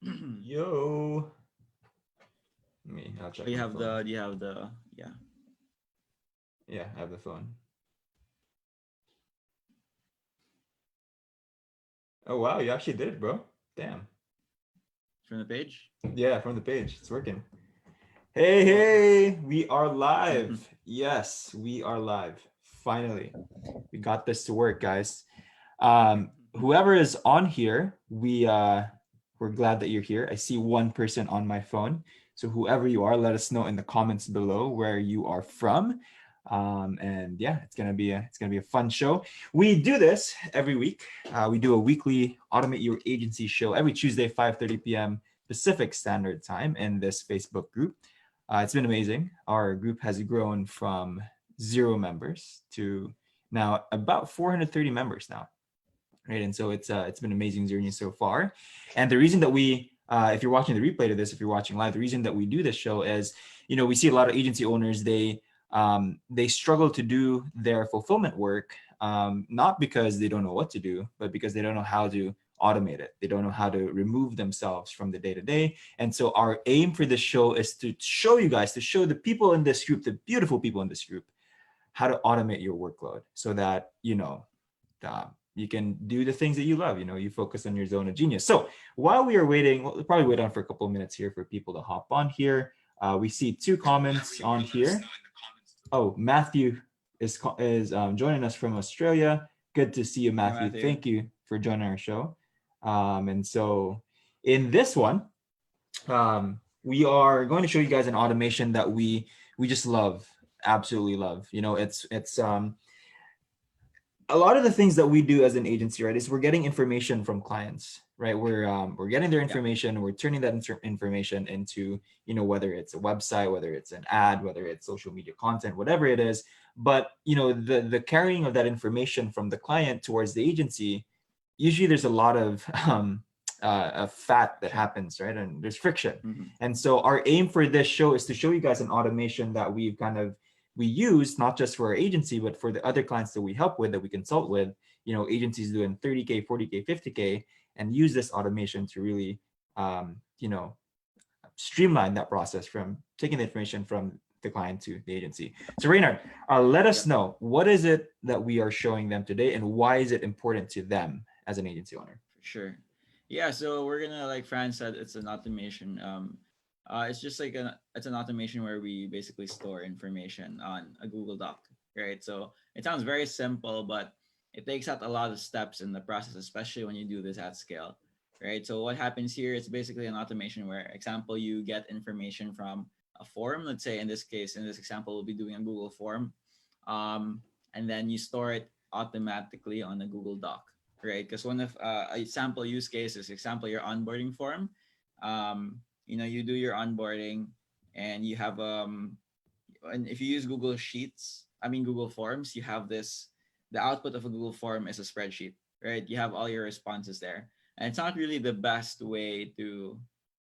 Yo. Me, I'll Oh, check my phone. you have the, yeah, Yeah, I have the phone. Oh wow, you actually did it, bro. Damn. from the page. Yeah, from the page. It's working. Hey, Well, hey, we are live. Yes, we are live. Finally. We got this to work, guys. Whoever is on here, we're glad that you're here. I see one person on my phone. So whoever you are, let us know in the comments below where you are from. And yeah, it's gonna be a fun show. We do this every week. We do a weekly Automate Your Agency show every Tuesday, 5:30 p.m. Pacific Standard Time in this Facebook group. It's been amazing. Our group has grown from 0 members to now about 430 members now, right? And so it's been an amazing journey so far. And the reason that if you're watching the replay to this, if you're watching live, the reason that we do this show is, we see a lot of agency owners, they struggle to do their fulfillment work, not because they don't know what to do, but because they don't know how to automate it. They don't know how to remove themselves from the day to day. And so our aim for this show is to show you guys, to show the people in this group, the beautiful people in this group, how to automate your workload so that you can do the things that you love. You focus on your zone of genius. So while we are waiting, we'll probably wait on for a couple of minutes here for people to hop on here. We see two comments on here. Oh, Matthew is joining us from Australia. Good to see you, hi Matthew. Matthew. Thank you for joining our show. And so in this one, we are going to show you guys an automation that we just love, absolutely love. It's a lot of the things that we do as an agency, right, is we're getting information from clients, right? We're getting their Yeah. information, we're turning that information into, whether it's a website, whether it's an ad, whether it's social media content, whatever it is. But the carrying of that information from the client towards the agency, usually there's a lot of fat that happens, right? And there's friction. Hmm. And so our aim for this show is to show you guys an automation that we use not just for our agency, but for the other clients that we help with, that we consult with, agencies doing 30K, 40K, 50K, and use this automation to really, streamline that process from taking the information from the client to the agency. So Reynard, let us Yep. know, what is it that we are showing them today, and why is it important to them as an agency owner? For sure. Yeah, so we're gonna, like Fran said, it's an automation. It's just like it's an automation where we basically store information on a Google Doc, right? So it sounds very simple, but it takes out a lot of steps in the process, especially when you do this at scale, right? So what happens here is basically an automation where, example, you get information from a form. Let's say in this case, in this example, we'll be doing a Google form, and then you store it automatically on a Google Doc, right? Because one of a sample use case is, example, your onboarding form. You do your onboarding, and you have and if you use Google Sheets, I mean Google Forms, you have this. The output of a Google form is a spreadsheet, right? You have all your responses there, and it's not really the best way to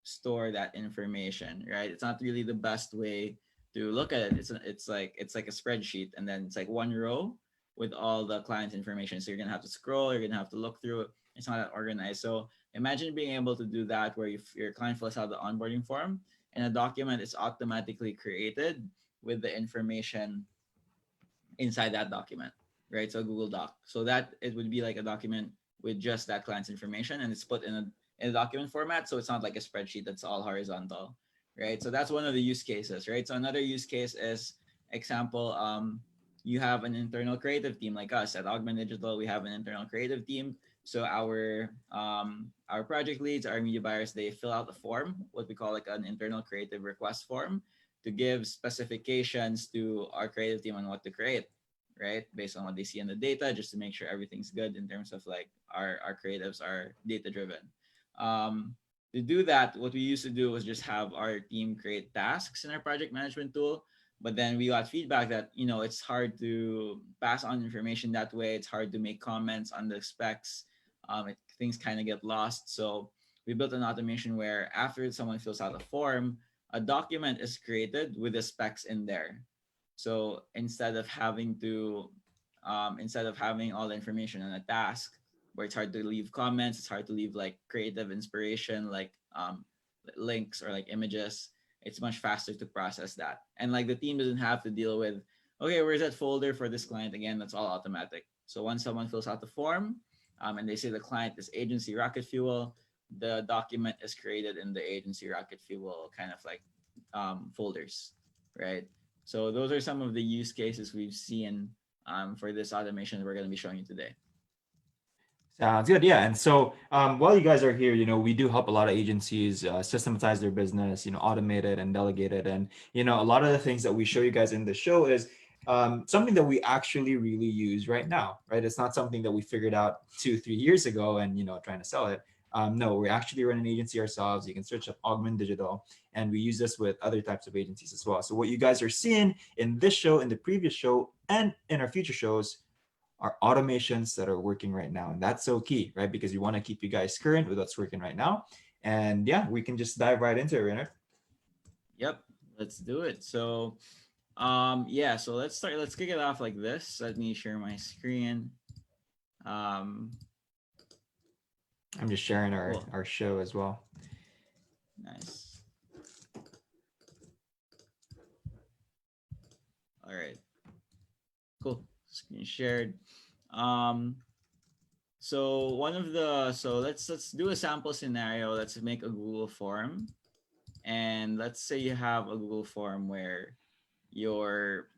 store that information, right? It's not really the best way to look at it. It's like a spreadsheet, and then it's like one row with all the client's information. So you're gonna have to scroll, you're gonna have to look through it. It's not that organized. So imagine being able to do that where your client fills out the onboarding form, and a document is automatically created with the information inside that document, right? So Google Doc. So that it would be like a document with just that client's information, and it's put in a document format. So it's not like a spreadsheet that's all horizontal, right? So that's one of the use cases, right? So another use case is, example, you have an internal creative team like us at Augment Digital. We have an internal creative team. So our project leads, our media buyers, they fill out a form, what we call like an internal creative request form, to give specifications to our creative team on what to create, right? Based on what they see in the data, just to make sure everything's good in terms of like our creatives are data driven. To do that, what we used to do was just have our team create tasks in our project management tool. But then we got feedback that, it's hard to pass on information that way. It's hard to make comments on the specs. Things kind of get lost. So we built an automation where after someone fills out a form, a document is created with the specs in there. So instead of having all the information on a task, where it's hard to leave comments, it's hard to leave like creative inspiration, like links or like images. It's much faster to process that. And like the team doesn't have to deal with, okay, where's that folder for this client? Again, that's all automatic. So once someone fills out the form, and they say the client is agency Rocket Fuel, the document is created in the agency Rocket Fuel kind of like folders, right? So those are some of the use cases we've seen for this automation we're going to be showing you today. Sounds good. Yeah. And so while you guys are here, we do help a lot of agencies systematize their business, automate it and delegate it. And, a lot of the things that we show you guys in the show is something that we actually really use right now, right? It's not something that we figured out 2, 3 years ago and, trying to sell it. No, we actually run an agency ourselves. You can search up Augment Digital, and we use this with other types of agencies as well. So what you guys are seeing in this show, in the previous show, and in our future shows are automations that are working right now. And that's so key, right? Because we want to keep you guys current with what's working right now. And yeah, we can just dive right into it, Renner. Yep, let's do it. So yeah, so let's start. Let's kick it off like this. Let me share my screen. Um I'm just sharing cool. our show as well. Nice. All right. Cool. Screen shared. Um so one of the so let's do a sample scenario. Let's make a Google form. And let's say you have a Google form where you're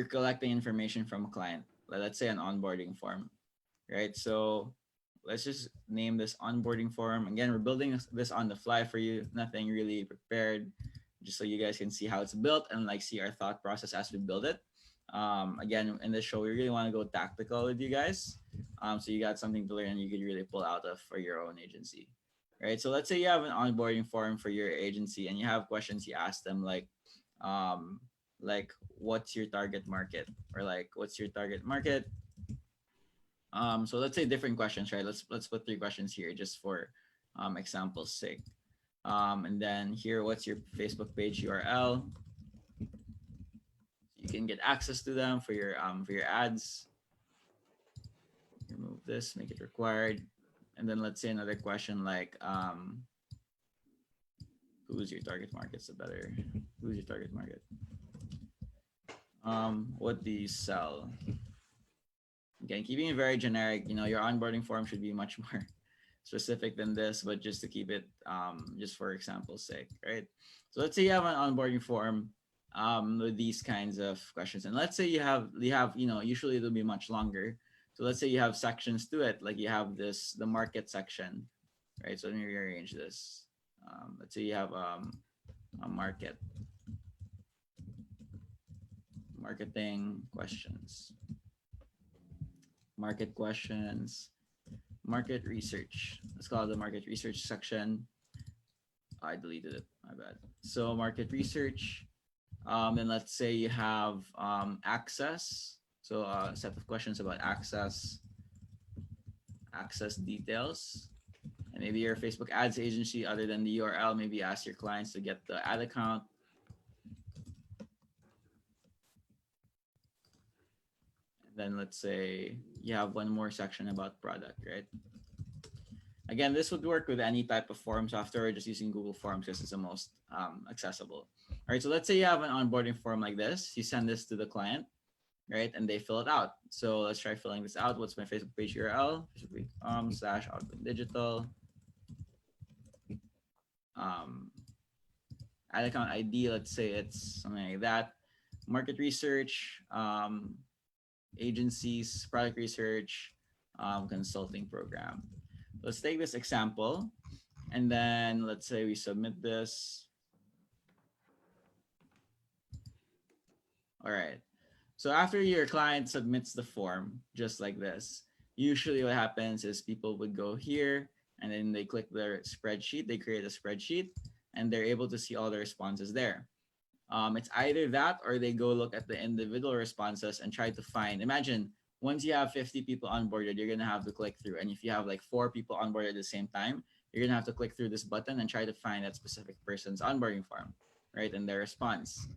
collecting information from a client. Let's say an onboarding form, right? So let's just name this onboarding form. Again, we're building this on the fly for you. Nothing really prepared, just so you guys can see how it's built and like see our thought process as we build it. Again, in this show, we really want to go tactical with you guys. So you got something to learn you could really pull out of for your own agency. Right. So let's say you have an onboarding form for your agency and you have questions you ask them um, like what's your target market or like what's your target market. So let's say different questions, right? Let's put 3 questions here just for example's sake. And then here, what's your Facebook page URL? You can get access to them for your ads. Remove this, make it required. And then let's say another question like who's your target market? So better, who's your target market? What do you sell? Again, keeping it very generic, your onboarding form should be much more specific than this, but just to keep it just for example's sake, right? So let's say you have an onboarding form with these kinds of questions. And let's say you have, usually it'll be much longer. So let's say you have sections to it, like you have the market section, right? So let me rearrange this. Let's say you have a marketing questions, market questions, market research. Let's call it the market research section. I deleted it. My bad. So market research. Then let's say you have access. So a set of questions about access details. And maybe your Facebook ads agency, other than the URL, maybe ask your clients to get the ad account. And then let's say you have one more section about product, right? Again, this would work with any type of form software, just using Google Forms because it's the most accessible. All right, so let's say you have an onboarding form like this. You send this to the client, right? And they fill it out. So let's try filling this out. What's my Facebook page URL? Facebook.com/output digital. Ad account ID, let's say it's something like that. Market research, agencies, product research, consulting program. Let's take this example and then let's say we submit this. All right. So after your client submits the form, just like this, usually what happens is people would go here and then they click their spreadsheet, they create a spreadsheet, and they're able to see all the responses there. It's either that or they go look at the individual responses and try to find. Imagine once you have 50 people onboarded, you're gonna have to click through. And if you have like 4 people onboarded at the same time, you're gonna have to click through this button and try to find that specific person's onboarding form, right? And their response.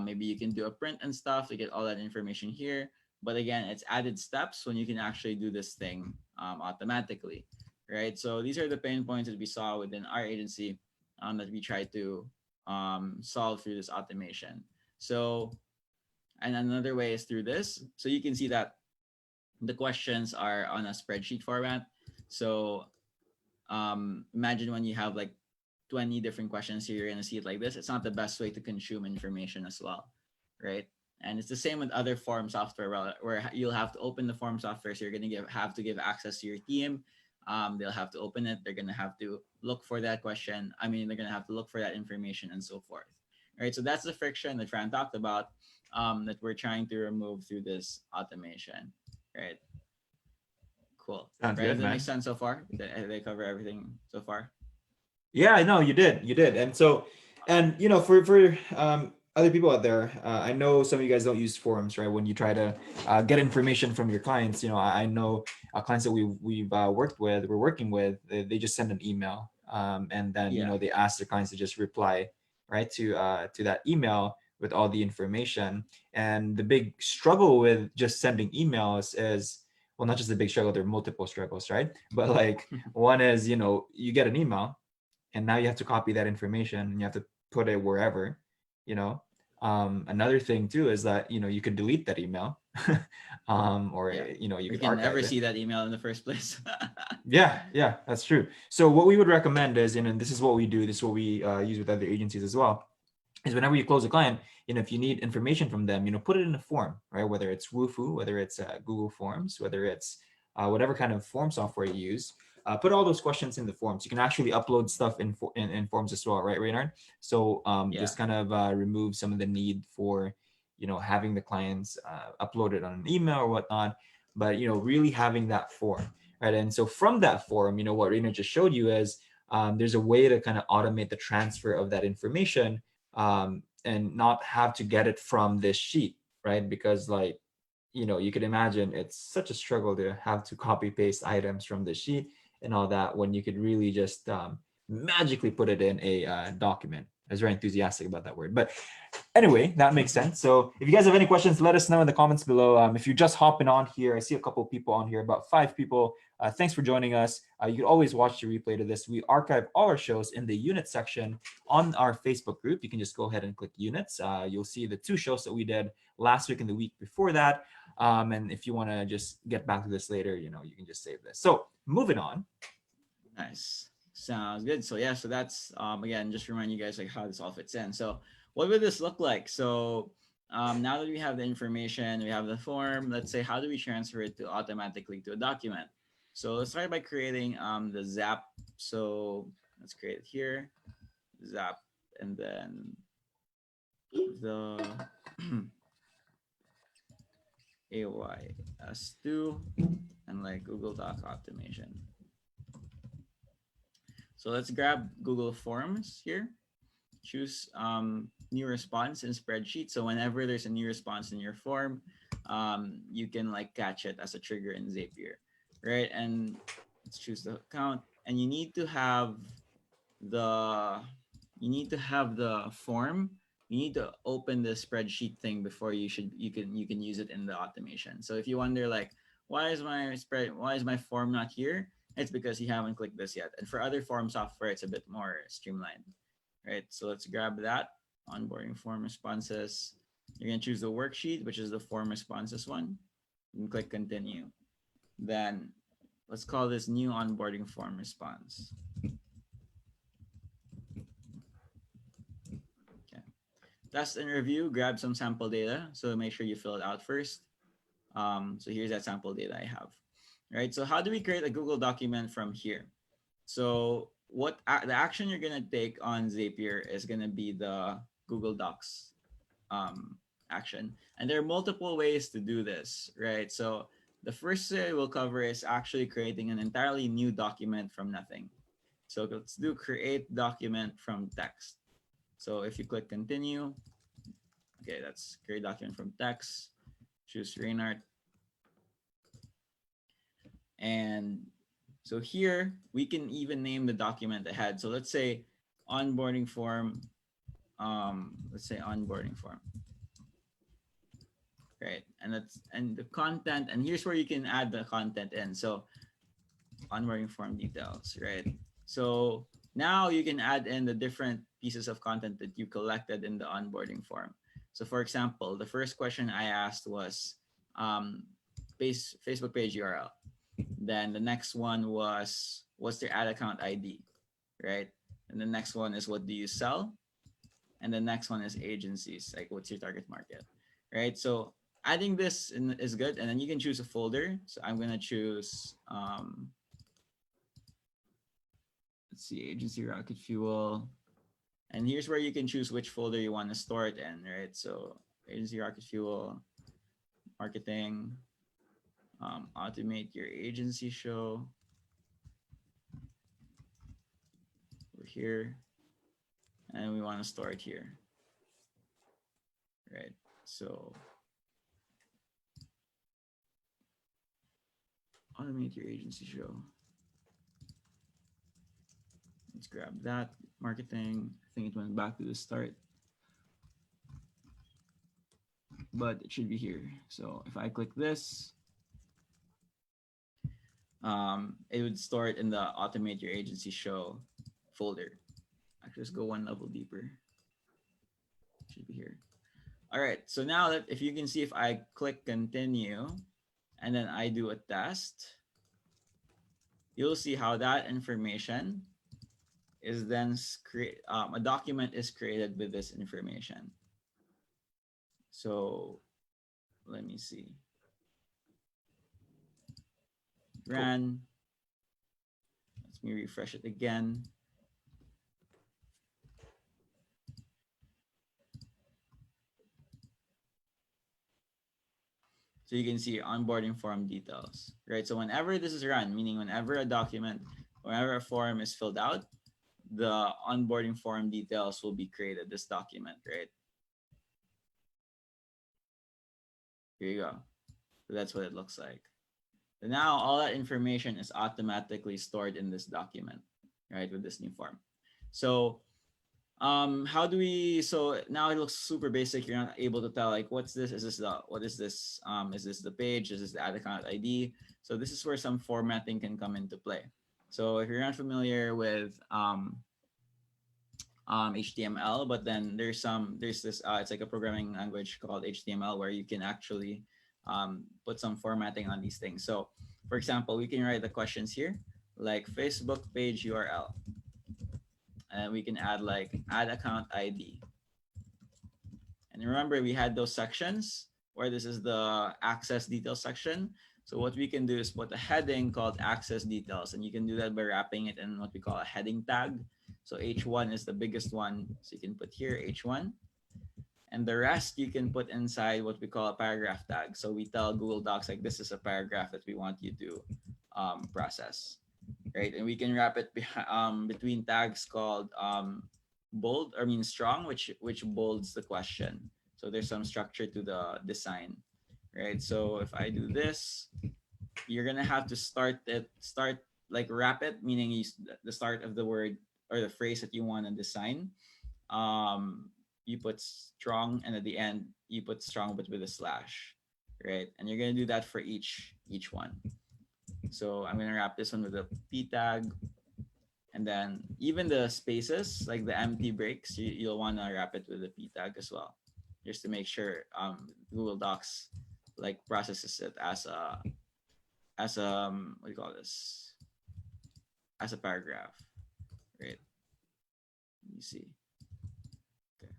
Maybe you can do a print and stuff to get all that information here. but again, it's added steps when you can actually do this thing automatically, right? So these are the pain points that we saw within our agency that we try to solve through this automation. So, and another way is through this. So you can see that the questions are on a spreadsheet format. So imagine when you have like 20 different questions here, you're going to see it like this. It's not the best way to consume information as well, right? And it's the same with other form software where you'll have to open the form software. So you're going to have to give access to your team. They'll have to open it. They're going to have to look for that question. I mean, they're going to have to look for that information and so forth. Right. So that's the friction that Fran talked about that we're trying to remove through this automation. Right. Cool. Sounds Right. Does good, that make man. sense so far? Did they cover everything so far? Yeah, I know you did. And so, and for other people out there, I know some of you guys don't use forums, right? When you try to get information from your clients, I know clients that we've worked with, we're working with, they just send an email, and then Yeah. they ask their clients to just reply, right, to that email with all the information. And the big struggle with just sending emails is, well, not just the big struggle, there are multiple struggles, right? But like one is, you get an email and now you have to copy that information and you have to put it wherever. you know Another thing too is that you could delete that email, or Yeah. you Or you could can archive never it. see that email in the first place. Yeah, that's true. So what we would recommend is, and this is what we do, this is what we use with other agencies as well, is whenever you close a client, if you need information from them, put it in a form, right? Whether it's Wufoo, whether it's Google Forms, whether it's whatever kind of form software you use, put all those questions in the forms. You can actually upload stuff in forms as well, right, Reynard? So Yeah. just kind of remove some of the need for, having the clients upload it on an email or whatnot, but really having that form, right? And so from that form, what Reynard just showed you is there's a way to kind of automate the transfer of that information, and not have to get it from this sheet, right? Because like, you could imagine it's such a struggle to have to copy paste items from the sheet and all that, when you could really just magically put it in a document. I was very enthusiastic about that word, but anyway, that makes sense. So if you guys have any questions, let us know in the comments below. If you're just hopping on here, I see a couple of people on here, about 5 people. Thanks for joining us. You can always watch the replay to this. We archive all our shows in the unit section on our Facebook group. You can just go ahead and click units. You'll see the 2 shows that we did last week and the week before that. And if you want to just get back to this later, you can just save this. So moving on. Nice. Sounds good. So yeah, so that's again, just remind you guys like how this all fits in. So what would this look like? So now that we have the information, we have the form, let's say how do we transfer it to automatically to a document? So let's start by creating the zap. So let's create it here. Zap, and then the AYS2 and like Google Doc automation. So let's grab Google Forms here. Choose new response in spreadsheet. So whenever there's a new response in your form, you can like catch it as a trigger in Zapier, right? And let's choose the account. And the the form. You need to open the spreadsheet thing before you can use it in the automation. So if you wonder like why is my form not here? It's because you haven't clicked this yet. And for other form software, it's a bit more streamlined, right? So let's grab that onboarding form responses. You're gonna choose the worksheet, which is the form responses one, and click continue. Then let's call this new onboarding form response. Okay. Test and review. Grab some sample data. So make sure you fill it out first. So here's that sample data I have. Right. So how do we create a Google document from here? So the action you're gonna take on Zapier is gonna be the Google Docs action, and there are multiple ways to do this, right? So the first way we'll cover is actually creating an entirely new document from nothing. So let's do create document from text. So if you click continue, okay, that's create document from text. Choose Reinhardt. And so here we can even name the document ahead. So let's say onboarding form. Let's say onboarding form. right? And the content, and here's where you can add the content in. So onboarding form details, right? So now you can add in the different pieces of content that you collected in the onboarding form. So for example, the first question I asked was um, Facebook page URL. Then the next one was what's their ad account ID, right? And the next one is what do you sell? And the next one is agencies, like what's your target market, right? So adding this in is good, and then you can choose a folder. So I'm gonna choose let's see, agency rocket fuel, and here's where you can choose which folder you want to store it in, right? So agency rocket fuel, marketing, automate your agency show over here, and we want to store it here, right? So automate your agency show. Let's grab that. Marketing, I think it went back to the start, but it should be here. So if I click this, it would store it in the automate your agency show folder. Actually, let's go one level deeper. It should be here. All right, so now that if you can see, if I click continue and then I do a test, you'll see how that information is then a document is created with this information. So let me see. Ran. Let me refresh it again. So you can see onboarding form details, right? So whenever this is run, meaning whenever a document, whenever a form is filled out, the onboarding form details will be created, this document, right? Here you go. So that's what it looks like. So now all that information is automatically stored in this document, right? With this new form. So how do we, so now it looks super basic. You're not able to tell like, what's this? Is this the, what is this? Is this the page? Is this the ad account ID? So this is where some formatting can come into play. So if you're not familiar with HTML, but then there's this, it's like a programming language called HTML where you can actually put some formatting on these things. So for example, we can write the questions here, like Facebook page URL. And we can add like add account ID. And remember, we had those sections where this is the access details section. So what we can do is put a heading called access details, and you can do that by wrapping it in what we call a heading tag. So H1 is the biggest one. So you can put here H1. And the rest you can put inside what we call a paragraph tag. So we tell Google Docs like this is a paragraph that we want you to process. Right, and we can wrap it between tags called bold, I mean strong, which bolds the question. So there's some structure to the design, right? So if I do this, you're gonna have to start like wrap it, meaning the start of the word or the phrase that you want to design. You put strong, and at the end you put strong but with a slash, right? And you're gonna do that for each one. So I'm gonna wrap this one with a p tag, and then even the spaces, like the empty breaks, you'll want to wrap it with a p tag as well, just to make sure Google Docs like processes it as a what do you call this, as a paragraph, right? You see, okay,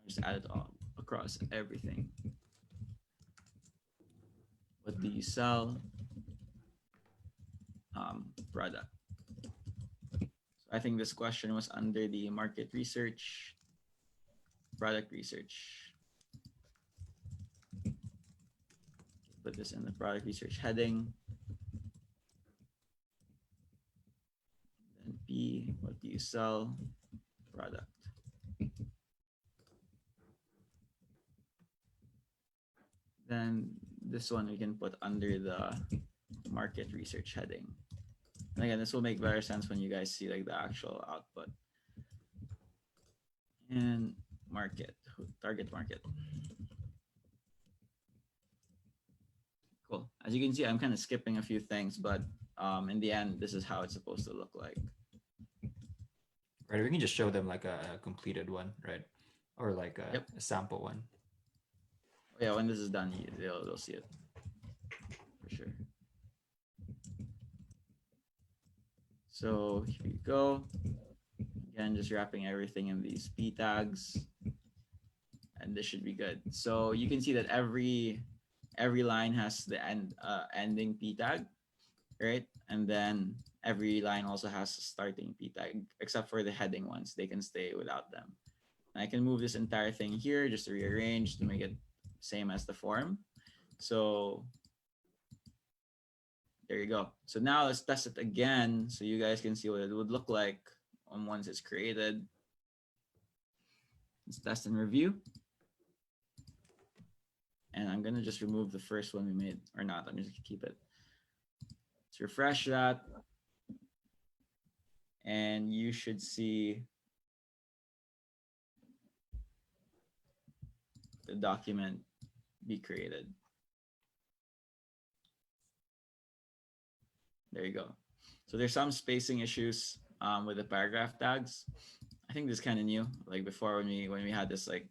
I'll just add it all across everything. What do you sell? Product. So I think this question was under the market research, product research. Put this in the product research heading. Then P, what do you sell? Product. Then this one we can put under the market research heading. And again, this will make better sense when you guys see like the actual output. And market, target market. as you can see, I'm kind of skipping a few things, but in the end, this is how it's supposed to look like. Right. We can just show them like a completed one, right? Or like Yep. a sample one. Yeah, when this is done, they'll see it for sure. So here you go. Again, just wrapping everything in these p tags, and this should be good. So you can see that every line has the ending p tag, right? And then every line also has a starting p tag, except for the heading ones. They can stay without them. And I can move this entire thing here just to rearrange to make it same as the form. So there you go. So now let's test it again so you guys can see what it would look like once it's created. Let's test and review. And I'm gonna just remove the first one we made, or not, I'm just gonna keep it. Let's refresh that. And you should see the document be created. There you go. So there's some spacing issues with the paragraph tags. I think this is kind of new. Like before, when we had this like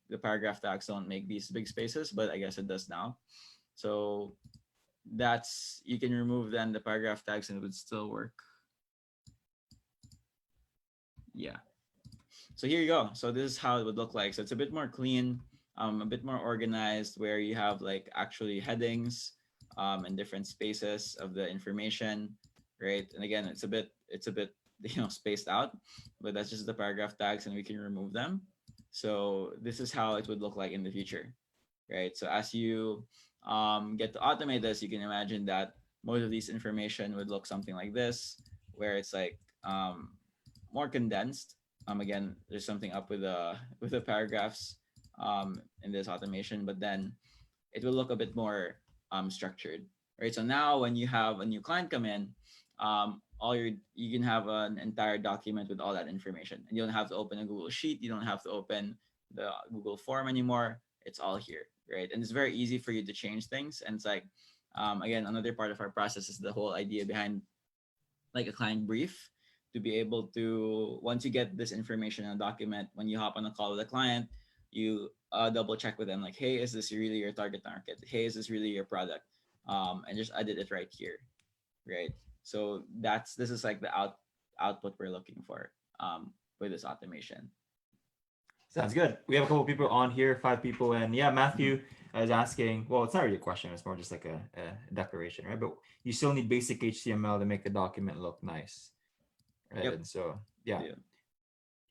the paragraph tags don't make these big spaces, but I guess it does now. So that's, you can remove then the paragraph tags and it would still work. Yeah. So here you go. So this is how it would look like. So it's a bit more clean, a bit more organized, where you have like actually headings and different spaces of the information, right? And again, it's a bit spaced out, but that's just the paragraph tags, and we can remove them. So this is how it would look like in the future, right? So as you get to automate this, you can imagine that most of these information would look something like this, where it's like more condensed. Again, there's something up with the paragraphs in this automation, but then it will look a bit more structured, right? So now when you have a new client come in, you can have an entire document with all that information, and you don't have to open a Google Sheet. You don't have to open the Google form anymore. It's all here, right? And it's very easy for you to change things. And it's like, again, another part of our process is the whole idea behind like a client brief, to be able to, once you get this information in a document, when you hop on a call with a client, you double check with them like, hey, is this really your target market? Hey, is this really your product? And just edit it right here, right? So this is like the output we're looking for with this automation. Sounds good. We have a couple of people on here, 5 people, and yeah, Matthew is asking. Well, it's not really a question; it's more just like a declaration, right? But you still need basic HTML to make the document look nice, right? Yep. And so, yeah.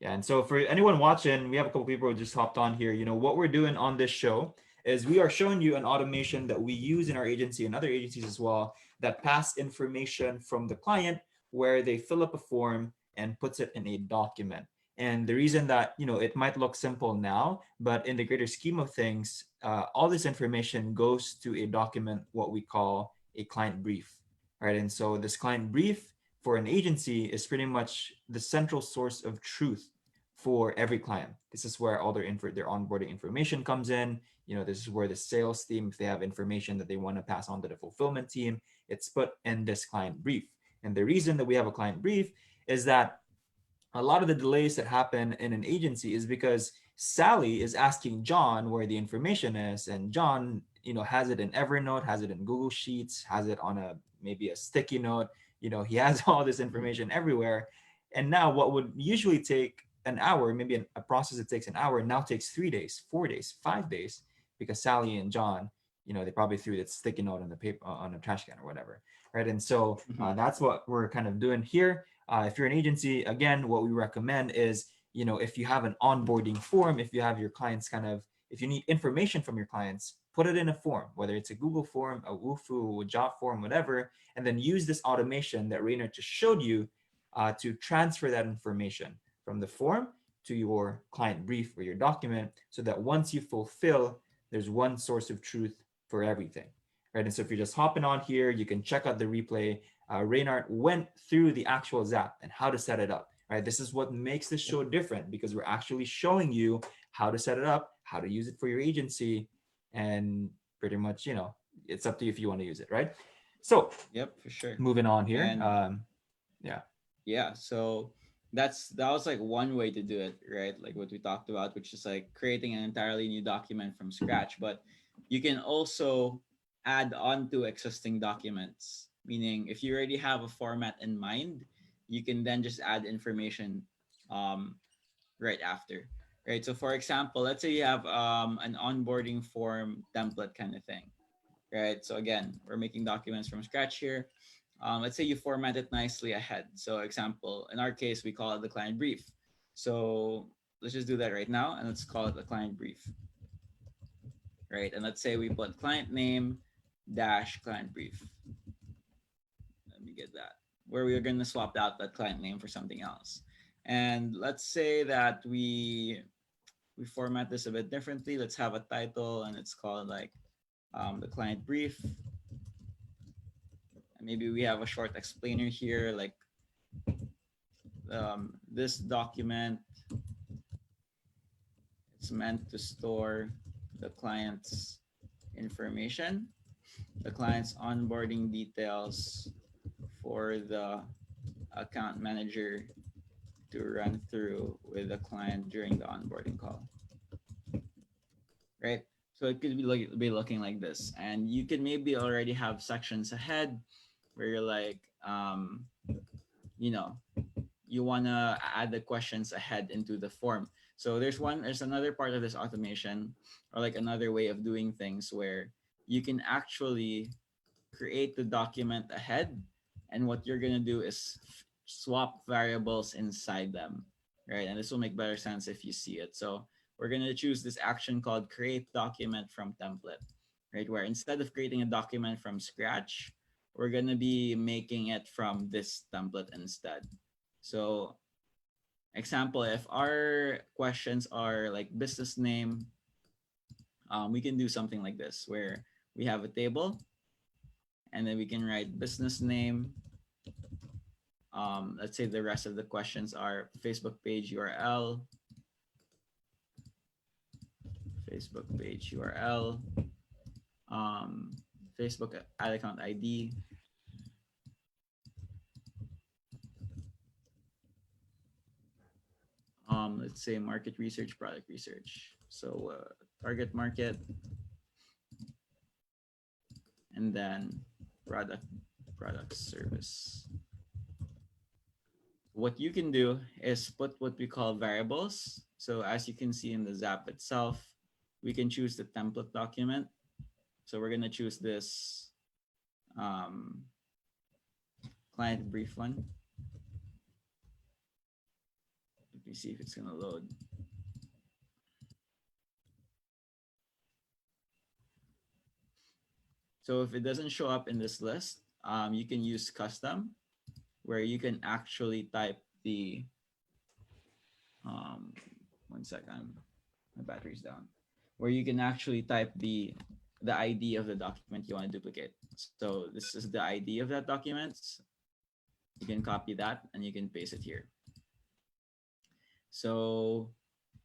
And so for anyone watching, we have a couple of people who just hopped on here. What we're doing on this show is we are showing you an automation that we use in our agency and other agencies as well, that pass information from the client where they fill up a form and puts it in a document. And the reason that it might look simple now, but in the greater scheme of things, all this information goes to a document, what we call a client brief, right? And so this client brief for an agency is pretty much the central source of truth for every client. This is where all their onboarding information comes in. This is where the sales team, if they have information that they want to pass on to the fulfillment team, it's put in this client brief. And the reason that we have a client brief is that a lot of the delays that happen in an agency is because Sally is asking John where the information is, and John, has it in Evernote, has it in Google Sheets, has it on maybe a sticky note. He has all this information everywhere. And now what would usually take an hour, maybe a process that takes an hour, now takes 3 days, 4 days, 5 days, because Sally and John, they probably threw that sticky note on the paper, on a trash can or whatever, right? And so that's what we're kind of doing here. If you're an agency, again, what we recommend is, if you have an onboarding form, if you have your clients if you need information from your clients, put it in a form, whether it's a Google form, a Wufoo, a job form, whatever, and then use this automation that Rainer just showed you to transfer that information from the form to your client brief or your document, so that once you fulfill, there's one source of truth for everything, right? And so if you're just hopping on here, you can check out the replay. Reynard went through the actual Zap and how to set it up, right? This is what makes this show different, because we're actually showing you how to set it up, how to use it for your agency, and pretty much, it's up to you if you want to use it, right? So Yep, for sure. moving on here. And Yeah. yeah, so that was like one way to do it, right? Like what we talked about, which is like creating an entirely new document from scratch. But you can also add on to existing documents, meaning if you already have a format in mind, you can then just add information um, right after. Right. So for example, let's say you have an onboarding form template kind of thing, right? So again, we're making documents from scratch here. Let's say you format it nicely ahead. So example, in our case, we call it the client brief. So let's just do that right now, and let's call it the client brief, right? And let's say we put client name dash client brief. Let me get that. Where we are going to swap out that client name for something else. And let's say that we format this a bit differently. Let's have a title, and it's called like the client brief. Maybe we have a short explainer here, like this document, it's meant to store the client's information, the client's onboarding details for the account manager to run through with the client during the onboarding call, right? So it could be looking like this, and you can maybe already have sections ahead where you're like, you know, you want to add the questions ahead into the form. So there's another part of this automation, or like another way of doing things, where you can actually create the document ahead, and what you're going to do is swap variables inside them, right? And this will make better sense if you see it. So we're going to choose this action called create document from template, right? Where instead of creating a document from scratch, we're going to be making it from this template instead. So example, if our questions are like business name, we can do something like this where we have a table, and then we can write business name. Let's say the rest of the questions are Facebook page URL, Facebook page URL, um, Facebook ad account ID, let's say market research, product research. So target market, and then product service. What you can do is put what we call variables. So as you can see in the Zap itself, we can choose the template document. So we're gonna choose this client brief one. Let me see if it's gonna load. So if it doesn't show up in this list, you can use custom, where you can actually type the one second, my battery's down, where you can actually type the ID of the document you want to duplicate. So this is the ID of that document. You can copy that and you can paste it here. So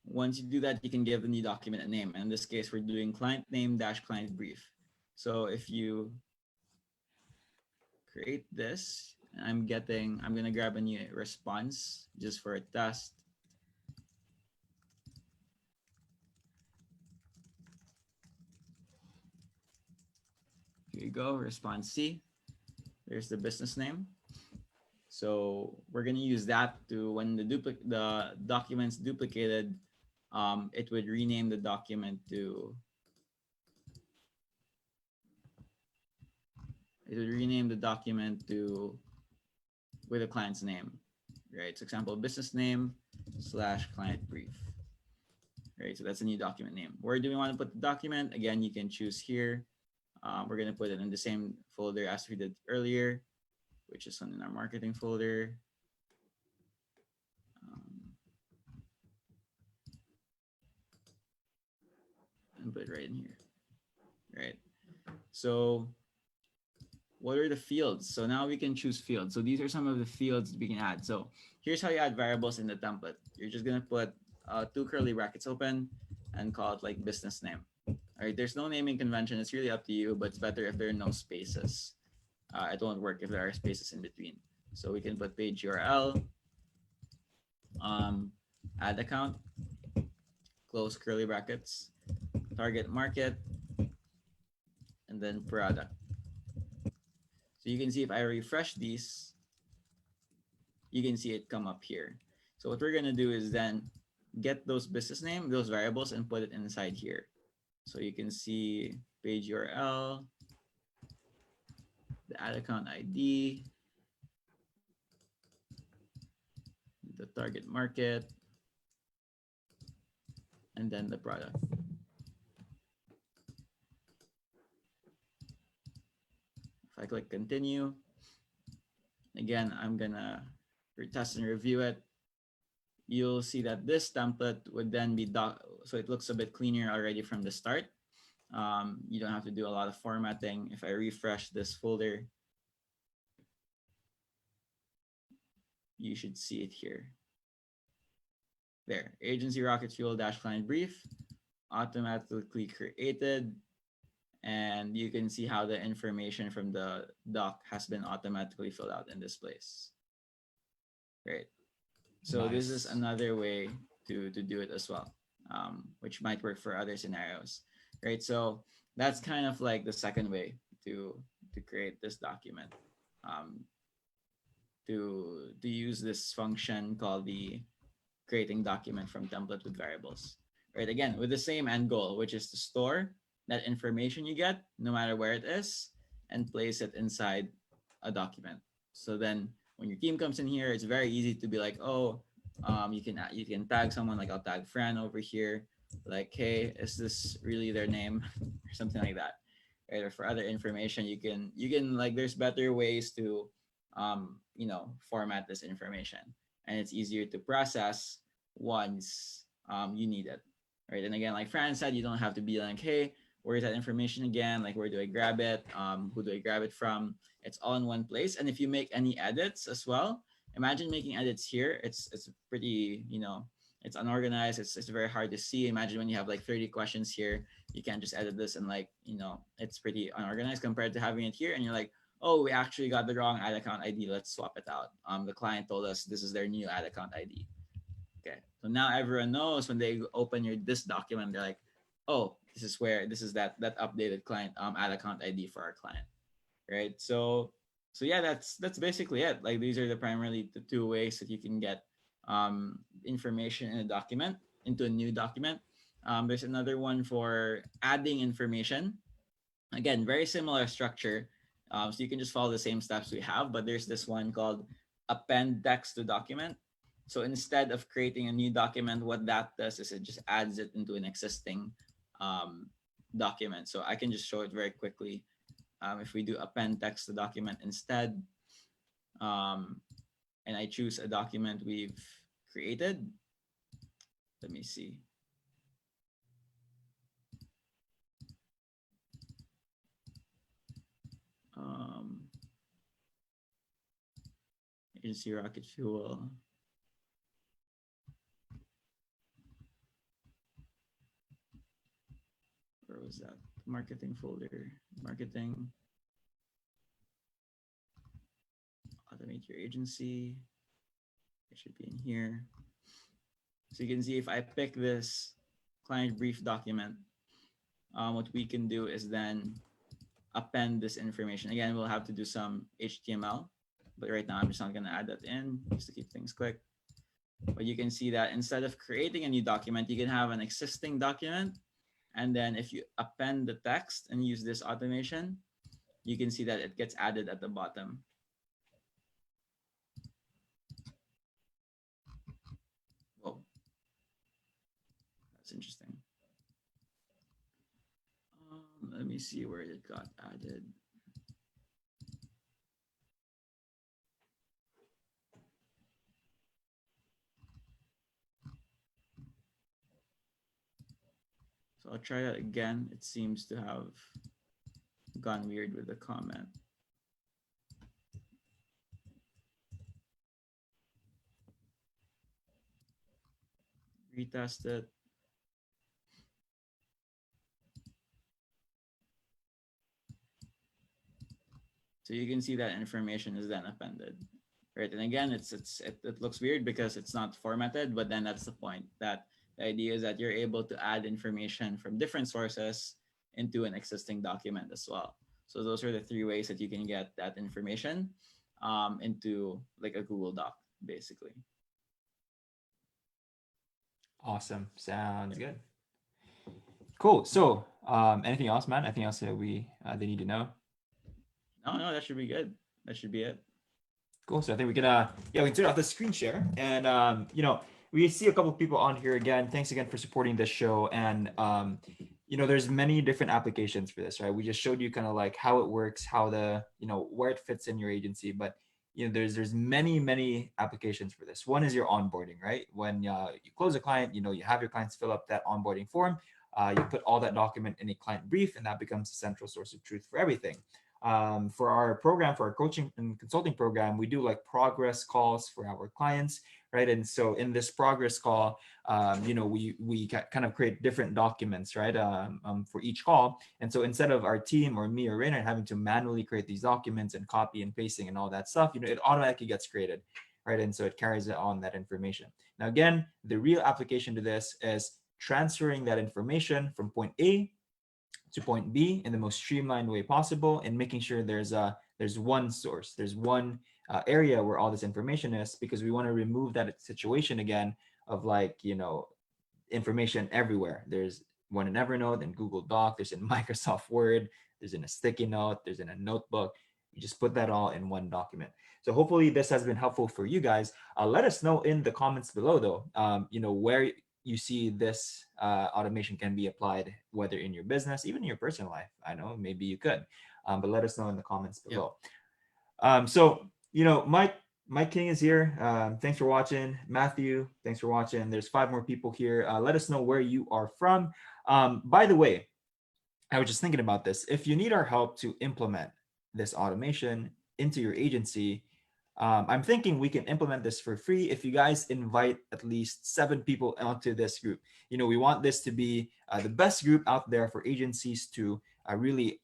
once you do that, you can give the new document a name. And in this case, we're doing client name dash client brief. So if you create this, I'm gonna grab a new response just for a test. Here you go, response C. There's the business name. So we're gonna use that to, when the document's duplicated, it would rename the document to with a client's name, right? So example, business name slash client brief, right? So that's a new document name. Where do we want to put the document? Again, you can choose here. We're gonna put it in the same folder as we did earlier, which is in our marketing folder. And put it right in here, right? So what are the fields? So now we can choose fields. So these are some of the fields we can add. So here's how you add variables in the template. You're just gonna put two curly brackets open and call it like business name. right? There's no naming convention. It's really up to you, but it's better if there are no spaces. It won't work if there are spaces in between. So we can put page URL, um, ad account, close curly brackets, target market, and then product. So you can see if I refresh these, you can see it come up here. So what we're gonna do is then get those business name, those variables, and put it inside here. So you can see page URL, the ad account ID, the target market, and then the product. If I click continue, again, I'm gonna retest and review it. You'll see that this template would then be so it looks a bit cleaner already from the start. You don't have to do a lot of formatting. If I refresh this folder, you should see it here. There, agency rocket fuel dash client brief, automatically created. And you can see how the information from the doc has been automatically filled out in this place. Great. So this is Nice. another way to do it as well, which might work for other scenarios, right? So that's kind of like the second way to create this document, um, to use this function called the creating document from template with variables, right? Again, with the same end goal, which is to store that information you get, no matter where it is, and place it inside a document. So then when your team comes in here, it's very easy to be like, oh, you can tag someone, like I'll tag Fran over here, like, hey, is this really their name, or something like that, right? Or for other information, you can like, there's better ways to format this information, and it's easier to process once you need it, right? And again, like Fran said, you don't have to be like, hey, where's that information again? Like, where do I grab it? Who do I grab it from? It's all in one place. And if you make any edits as well, imagine making edits here. It's pretty, it's unorganized. It's very hard to see. Imagine when you have like 30 questions here, you can't just edit this, and like, it's pretty unorganized compared to having it here. And you're like, oh, we actually got the wrong ad account ID. Let's swap it out. The client told us this is their new ad account ID. Okay. So now everyone knows when they open this document, they're like, oh, this is that updated client ad account ID for our client. Right. So yeah, that's basically it. Like, these are primarily the two ways that you can get information in a document into a new document. There's another one for adding information. Again, very similar structure. So you can just follow the same steps we have, but there's this one called append text to document. So instead of creating a new document, what that does is it just adds it into an existing document. So I can just show it very quickly. If we do append text to document instead, and I choose a document we've created, let me see. Agency rocket fuel. Where was that? Marketing folder. Marketing. Automate your agency. It should be in here. So you can see if I pick this client brief document, what we can do is then append this information. Again, we'll have to do some HTML, but right now I'm just not going to add that in just to keep things quick. But you can see that instead of creating a new document, you can have an existing document. And then if you append the text and use this automation, you can see that it gets added at the bottom. Whoa, that's interesting. Let me see where it got added. So I'll try that again. It seems to have gone weird with the comment. Retest it. So you can see that information is then appended, right? And again, it looks weird because it's not formatted, but then that's the point. That the idea is that you're able to add information from different sources into an existing document as well. So those are the three ways that you can get that information into like a Google Doc, basically. Awesome. Sounds Yep. good. Cool. So, anything else, man? Anything else that they need to know? No, no, that should be good. That should be it. Cool. So I think we can we can turn off the screen share, and we see a couple of people on here again. Thanks again for supporting this show, and there's many different applications for this, right? We just showed you kind of like how it works, how the where it fits in your agency, but there's many applications for this. One is your onboarding, right? When you close a client, you have your clients fill up that onboarding form. You put all that document in a client brief, and that becomes the central source of truth for everything. For our program, for our coaching and consulting program, we do like progress calls for our clients, right? And so in this progress call, we kind of create different documents, right, for each call. And so instead of our team or me or Rainer having to manually create these documents and copy and pasting and all that stuff, it automatically gets created, right? And so it carries it on that information. Now, again, the real application to this is transferring that information from point A to point B in the most streamlined way possible, and making sure there's one source, there's one area where all this information is, because we want to remove that situation again of like information everywhere. There's one in Evernote and Google Doc, there's in Microsoft Word, there's in a sticky note, there's in a notebook. You just put that all in one document. So hopefully this has been helpful for you guys. Let us know in the comments below though, where you see this automation can be applied, whether in your business, even in your personal life. I know maybe you could, but let us know in the comments Yep. below. So Mike King is here. Thanks for watching. Matthew, thanks for watching. There's 5 more people here. Let us know where you are from. By the way, I was just thinking about this. If you need our help to implement this automation into your agency, I'm thinking we can implement this for free if you guys invite at least 7 people onto this group. We want this to be the best group out there for agencies to really,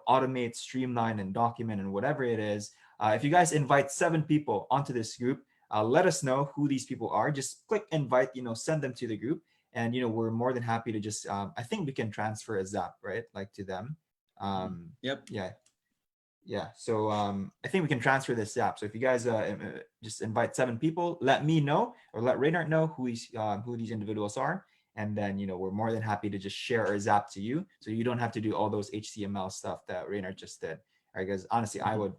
automate, streamline, and document, and whatever it is. If you guys invite 7 people onto this group, let us know who these people are. Just click invite, send them to the group, and we're more than happy to just. I think we can transfer a zap, right, like to them. Yep. Yeah, yeah. So I think we can transfer this app. So if you guys just invite 7 people, let me know or let Reynard know who these individuals are, and then we're more than happy to just share our zap to you, so you don't have to do all those HTML stuff that Reynard just did. All right, because honestly, I would,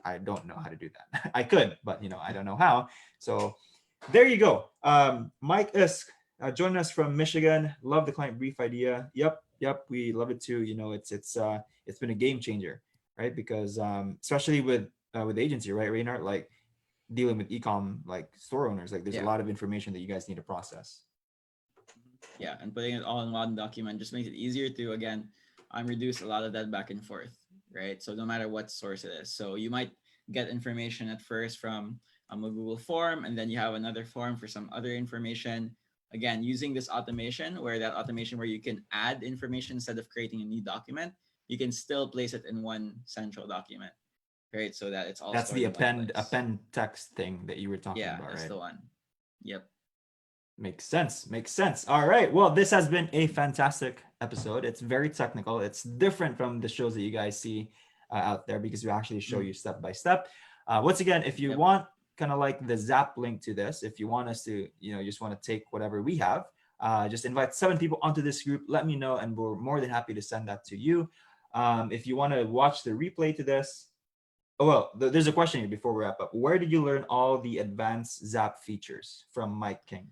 I don't know how to do that. I could, but I don't know how. So there you go. Mike Isk joining us from Michigan. Love the client brief idea. Yep, we love it too. It's been a game changer, right? Because especially with agency, right, Reynard, like dealing with ecom like store owners, like there's a Yeah. lot of information that you guys need to process. Yeah, and putting it all in one document just makes it easier to again reduce a lot of that back and forth, right? So no matter what source it is, so you might get information at first from a Google form, and then you have another form for some other information. Again, using this automation, where you can add information instead of creating a new document, you can still place it in one central document, right? So that it's all That's stored the in one append place. append text thing that you were talking Yeah, about, that's right? the one. Yep. Makes sense. Makes sense. All right. Well, this has been a fantastic episode. It's very technical. It's different from the shows that you guys see out there, because we actually show Mhm. you step by step. Once again, if you Yep. want kind of like the Zap link to this, if you want us to, just want to take whatever we have, just invite 7 people onto this group. Let me know, and we're more than happy to send that to you. If you want to watch the replay to this, oh well, there's a question here before we wrap up. Where did you learn all the advanced Zap features from Mike King?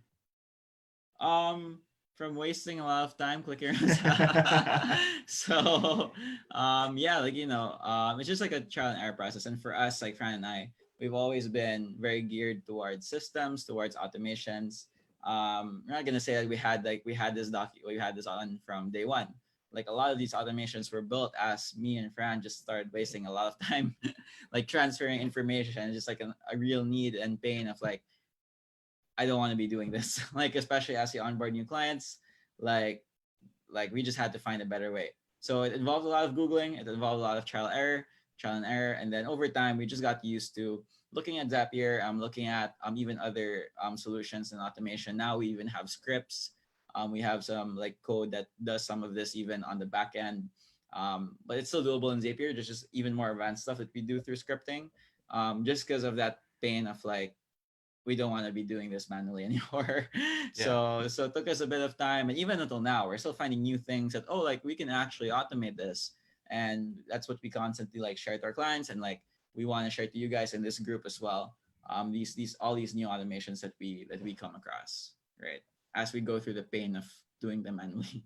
Um, from wasting a lot of time clicking around. So, yeah, like it's just like a trial and error process. And for us, like Fran and I, we've always been very geared towards systems, towards automations. We're not gonna say that we had this on from day one. Like a lot of these automations were built as me and Fran just started wasting a lot of time, like transferring information, just like a real need and pain of like I don't want to be doing this. Like especially as you onboard new clients, like like we just had to find a better way. So it involved a lot of googling. It involved a lot of trial and error, and then over time we just got used to looking at Zapier, looking at even other solutions and automation. Now we even have scripts. We have some like code that does some of this even on the back end. But it's still doable in Zapier. There's just even more advanced stuff that we do through scripting. Just because of that pain of like we don't want to be doing this manually anymore. Yeah. So it took us a bit of time, and even until now, we're still finding new things that like we can actually automate this, and that's what we constantly like share to our clients, and like we want to share to you guys in this group as well. These all these new automations that we come across, right? As we go through the pain of doing them manually.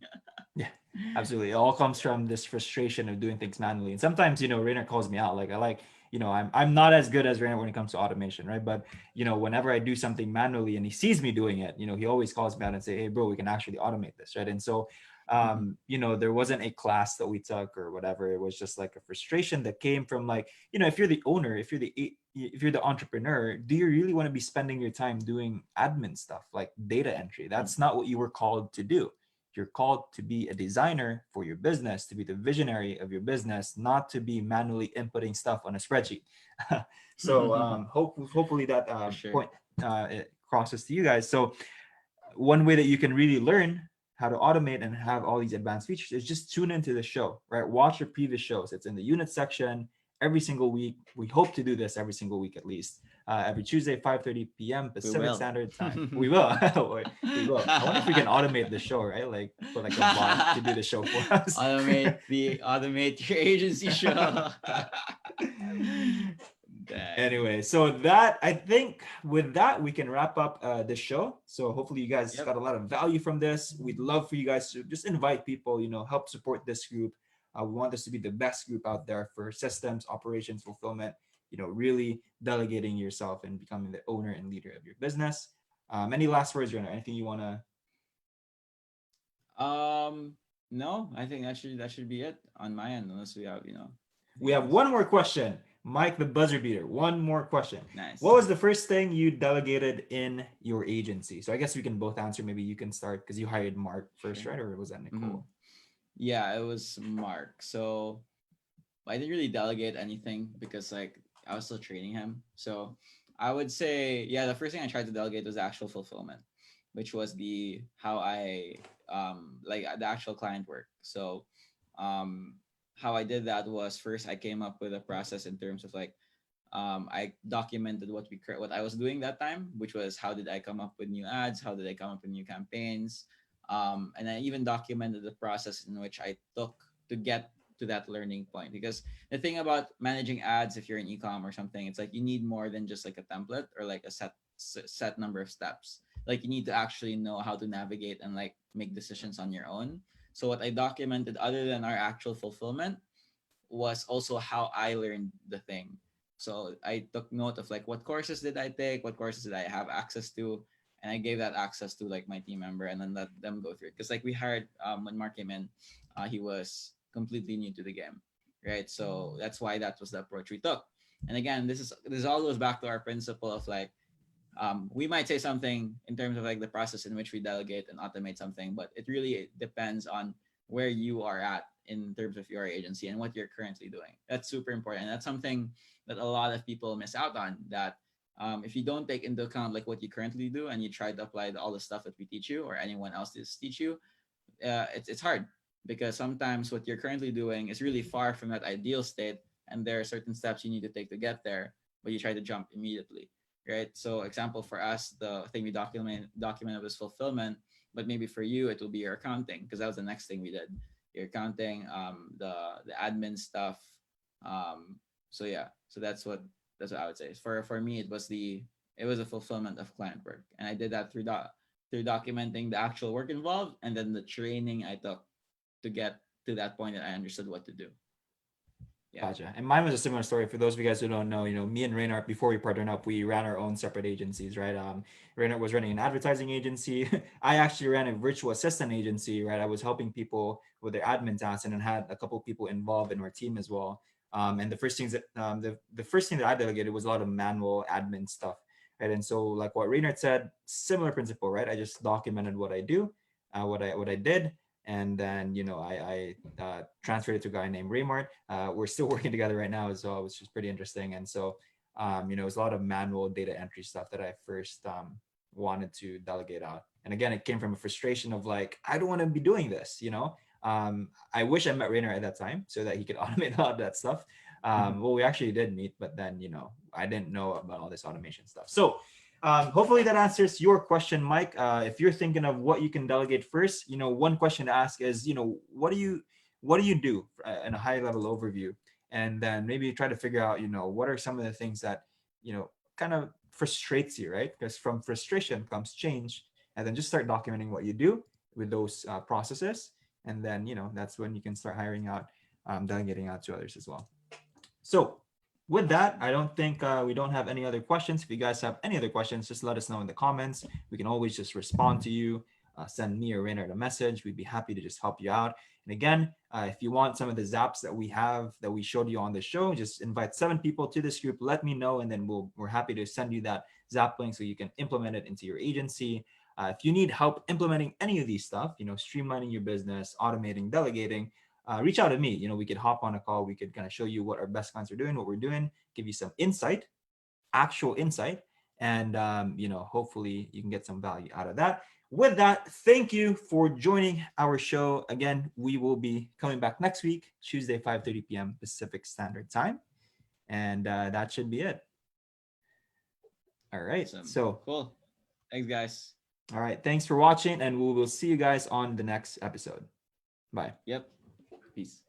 Yeah, absolutely. It all comes from this frustration of doing things manually. And sometimes, Rainer calls me out. Like I like, I'm not as good as Rainer when it comes to automation, right? But whenever I do something manually and he sees me doing it, he always calls me out and say, "Hey, bro, we can actually automate this," right? And so, Mhm. there wasn't a class that we took or whatever. It was just like a frustration that came from like, if you're the owner, if you're the entrepreneur, do you really want to be spending your time doing admin stuff like data entry? Mhm. That's not what you were called to do. You're called to be a designer for your business, to be the visionary of your business, not to be manually inputting stuff on a spreadsheet. So hopefully that For sure. point it crosses to you guys. So one way that you can really learn how to automate and have all these advanced features is just tune into the show, right? Watch your previous shows. It's in the unit section every single week. We hope to do this every single week at least. Every Tuesday, 5:30 p.m. We Pacific will. Standard Time. We will. We will. I wonder if we can automate the show, right? Like put like a bot to do the show for us. Automate your agency show. Dang. Anyway, so that I think with that we can wrap up the show. So hopefully you guys Yep. got a lot of value from this. We'd love for you guys to just invite people, help support this group. We want this to be the best group out there for systems, operations, fulfillment. Really delegating yourself and becoming the owner and leader of your business. Any last words, Rena? Anything you want to? Um, no, I think that should be it on my end, unless we have We anything have else. one more question. Mike, the buzzer beater. One more question. What Nice. was the first thing you delegated in your agency? So I guess we can both answer. Maybe you can start because you hired Mark first, Sure. right? Or was that hmm Nicole? Yeah, it was Mark. So I didn't really delegate anything because like I was still training him. So I would say, yeah, the first thing I tried to delegate was actual fulfillment, which was the how I like the actual client work. So um how I did that was first I came up with a process in terms of like I documented what I was doing that time, which was how did I come up with new ads, how did I come up with new campaigns, and I even documented the process in which I took to get to that learning point. Because the thing about managing ads, if you're in ecom or something, it's like you need more than just like a template or like a set number of steps. Like you need to actually know how to navigate and like make decisions on your own. So what I documented, other than our actual fulfillment, was also how I learned the thing. So I took note of like what courses did I take, what courses did I have access to, and I gave that access to like my team member and then let them go through it. Because like we hired when Mark came in, he was completely new to the game, right? So that's why that was the approach we took. And again, this all goes back to our principle of like we might say something in terms of like the process in which we delegate and automate something, but it really depends on where you are at in terms of your agency and what you're currently doing. That's super important. And that's something that a lot of people miss out on. That if you don't take into account like what you currently do and you try to apply all the stuff that we teach you or anyone else is teach you, it's hard because sometimes what you're currently doing is really far from that ideal state, and there are certain steps you need to take to get there, but you try to jump immediately, right? So, example for us, the thing we documented was fulfillment, but maybe for you it will be your accounting because that was the next thing we did. Your accounting, the admin stuff. So yeah, so that's what I would say. For me, it was a fulfillment of client work, and I did that through documenting the actual work involved and then the training I took to get to that point that I understood what to do. Yeah. Gotcha. And mine was a similar story. For those of you guys who don't know, me and Reynard, before we partnered up, we ran our own separate agencies, right? Reynard was running an advertising agency. I actually ran a virtual assistant agency, right? I was helping people with their admin tasks and then had a couple people involved in our team as well. And the first thing that I delegated was a lot of manual admin stuff, right? And so, like what Reynard said, similar principle, right? I just documented what I do, what I did, and then I transferred it to a guy named Raymart. We're still working together right now as well, which is pretty interesting. And so it was a lot of manual data entry stuff that I first wanted to delegate out. And again, it came from a frustration of like, I don't want to be doing this, I wish I met Rainer at that time so that he could automate a lot of that stuff. Well, we actually did meet, but then, I didn't know about all this automation stuff. So hopefully that answers your question, Mike. If you're thinking of what you can delegate first, one question to ask is, what do you do in a high level overview? And then maybe try to figure out, what are some of the things that, kind of frustrates you, right? Because from frustration comes change. And then just start documenting what you do with those processes. And then, that's when you can start hiring out, delegating out to others as well. So with that, I don't think we don't have any other questions. If you guys have any other questions, just let us know in the comments. We can always just respond to you. Send me or Rainer a message. We'd be happy to just help you out. And again, if you want some of the zaps that we have that we showed you on the show, just invite 7 people to this group. Let me know, and then we're happy to send you that zap link so you can implement it into your agency. If you need help implementing any of these stuff, streamlining your business, automating, delegating, reach out to me. We could hop on a call. We could kind of show you what our best clients are doing, what we're doing, give you some insight, actual insight, and hopefully you can get some value out of that. With that, thank you for joining our show. Again, we will be coming back next week, Tuesday, 5:30 p.m. Pacific Standard Time, and that should be it. All right. Awesome. So Cool. Thanks, guys. all right. Thanks for watching, and we will see you guys on the next episode. Bye. Yep. Peace.